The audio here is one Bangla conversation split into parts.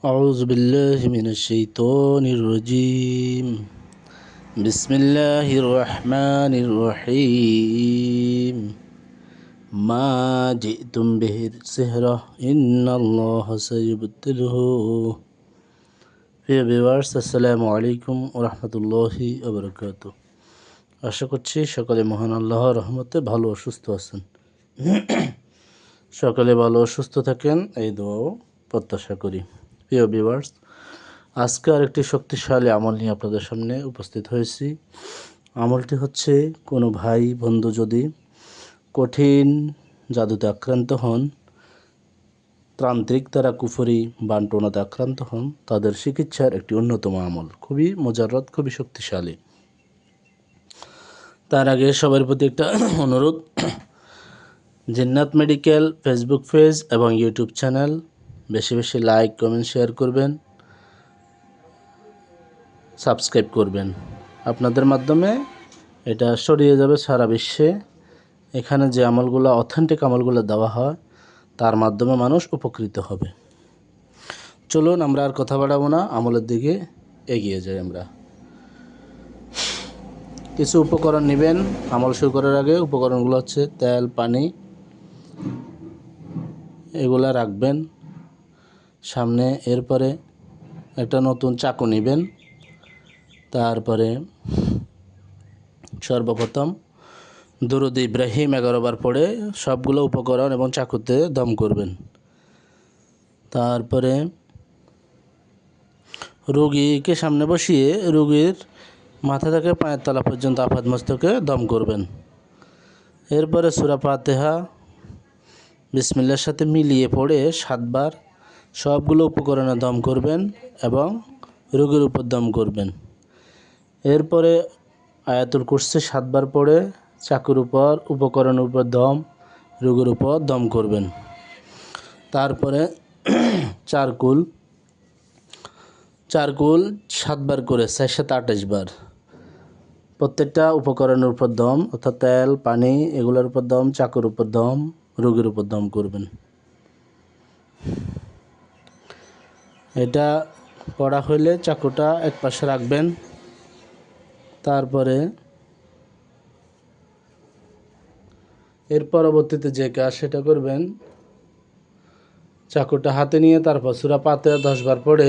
أعوذ بالله من الشيطان الرجيم بسم الله الرحمن الرحيم ما جئتم به السحر إن الله سيبطله প্রিয় ভিউয়ার্স আসসালামু আলাইকুম ওয়া রাহমাতুল্লাহি ওয়া বারাকাতুহু। আশা করছি সকলে মহান আল্লাহর রহমতে ভালো ও সুস্থ আছেন। সকলে ভালো ও সুস্থ থাকেন এই দোয়াও প্রত্যাশা করি। প্রিয় ভিউয়ার্স, আজকে আরেকটি শক্তিশালী আমল নিয়ে আপনাদের সামনে উপস্থিত হয়েছি। আমলটি হচ্ছে, কোনো ভাই বন্ধু যদি কঠিন জাদুতে আক্রান্ত হন, তান্ত্রিক দ্বারা কুফরি বান্টনাতে আক্রান্ত হন, তাদের চিকিৎসার একটি অন্যতম আমল, খুবই মোজাররদ, খুবই শক্তিশালী। তার আগে সবার প্রতি একটা অনুরোধ, জিন্নাত মেডিকেল ফেসবুক পেজ এবং ইউটিউব চ্যানেল বেশি বেশি লাইক, কমেন্ট, শেয়ার করবেন, সাবস্ক্রাইব করবেন। আপনাদের মাধ্যমে এটা ছড়িয়ে যাবে সারা বিশ্বে। এখানে যে আমলগুলো, অথেন্টিক আমলগুলো দেওয়া হয়, তার মাধ্যমে মানুষ উপকৃত হবে। চলুন আমরা আর কথা বাড়াবো না, আমলের দিকে এগিয়ে যাই। আমরা কিছু উপকরণ নেবেন। আমল শুরু করার আগে উপকরণগুলো হচ্ছে তেল, পানি, এগুলা রাখবেন সামনে। এরপরে একটা নতুন চাকু নেবেন। তারপরে সর্বপ্রথম দুরূদ ইব্রাহিম 11 বার পড়ে সবগুলো উপকরণ এবং চাকুতে দম করবেন। তারপরে রোগীকে সামনে বসিয়ে রোগীর মাথা থেকে পায়ের তলা পর্যন্ত আপাদ মস্তকে দম করবেন। এরপরে সূরা ফাতিহা বিসমিল্লাহর সাথে মিলিয়ে পড়ে 7 বার সবগুলো উপকরণে দম করবেন এবং রোগীর উপর দম করবেন। এরপরে আয়াতুল কুরসি 7 বার পড়ে চাকুর উপর, উপকরণের উপর দম, রোগীর উপর দম করবেন। তারপরে চারকুল 7 বার করে 4 7 28 বার প্রত্যেকটা উপকরণের উপর দম, অর্থাৎ তেল, পানি, এগুলোর উপর দম, চাকুর উপর দম, রোগীর উপর দম করবেন। এটা পড়া হইলে চাকুটা এক পাশে রাখবেন। তারপরে এর পরবর্তীতে যে কাজ সেটা করবেন, চাকুটা হাতে নিয়ে তারপর সূরা ফাতিহা 10 বার পড়ে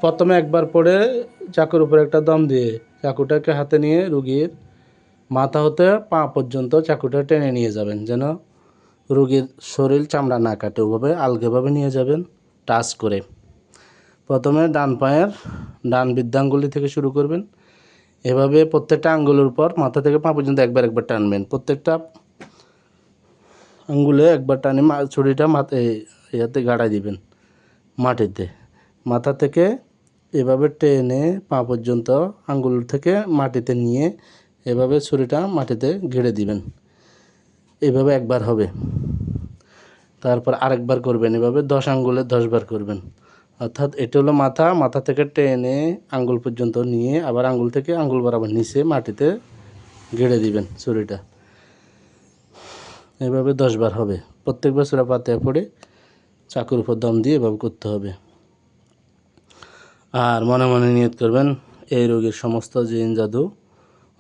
প্রথমে একবার পড়ে চাকুর উপর একটা দম দিয়ে চাকুটাকে হাতে নিয়ে রোগীর মাথা হতে পা পর্যন্ত চাকুটা টেনে নিয়ে যাবেন, যেন রোগীর শরীর চামড়া না কাটে। ওভাবে আলগেভাবে নিয়ে যাবেন, টাচ করে। প্রথমে ডান পায়ের ডান বৃদ্ধাঙ্গুলি থেকে শুরু করবেন। এভাবে প্রত্যেকটা আঙ্গুলের উপর মাথা থেকে পা পর্যন্ত একবার টানবেন। প্রত্যেকটা আঙ্গুলে একবার টানে ছুরিটা ইয়াতে গাড়াই দিবেন মাটিতে। মাথা থেকে এভাবে টেনে পা পর্যন্ত আঙ্গুল থেকে মাটিতে নিয়ে এভাবে ছুরিটা মাটিতে গেড়ে দিবেন। এভাবে একবার হবে। তারপর আরেকবার করবেন, এভাবে 10 আঙ্গুলে 10 বার করবেন। অর্থাৎ এটা হলো মাথা থেকে টেনে আঙ্গুল পর্যন্ত নিয়ে আবার আঙ্গুল থেকে আঙ্গুল বরাবর নিচে মাটিতে গেড়ে দিবেন ছুরিটা। এভাবে 10 বার হবে। প্রত্যেকবার সূরা ফাতিহা পড়ে চাকুর উপর দম দিয়ে এভাবে করতে হবে। আর মনে মনে নিয়ত করবেন, এই রোগীর সমস্ত জিন জাদু,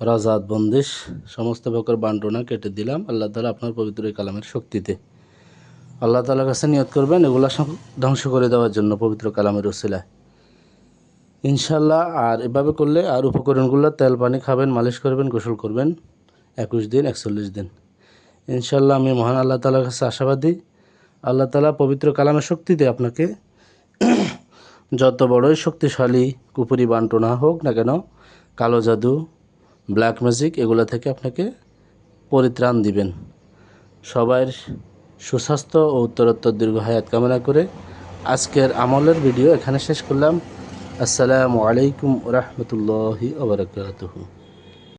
রাজাত, বন্দিশ, সমস্ত প্রকার বান্টনা কেটে দিলাম আল্লাহ তাআলা আপনার পবিত্র এই কালামের শক্তিতে। আল্লাহ তাআলার কাছে নিয়ত করবেন এগুলা সব ধ্বংস করে দেওয়ার জন্য পবিত্র কালামের ওসিলায়, ইনশাল্লাহ। আর এভাবে করলে আর উপকরণগুলো তেল পানি খাবেন, মালিশ করবেন, গোসল করবেন 21 দিন 41 দিন ইনশাল্লাহ। আমি মহান আল্লাহ তাআলার কাছে আশাবাদী, আল্লাহ তাআলা পবিত্র কালামের শক্তিতে আপনাকে যত বড়ই শক্তিশালী কুপুরি বান্টনা হোক না কেন, কালো জাদু, ব্ল্যাক ম্যাজিক, এগুলো থেকে আপনাকে পরিত্রাণ দিবেন। সবার সুস্বাস্থ্য ও উত্তরোত্তর দীর্ঘ হায়াত কামনা করে আজকের আমলের ভিডিও এখানে শেষ করলাম। আসসালামু আলাইকুম ওয়া রাহমাতুল্লাহি ওয়া বারাকাতুহু।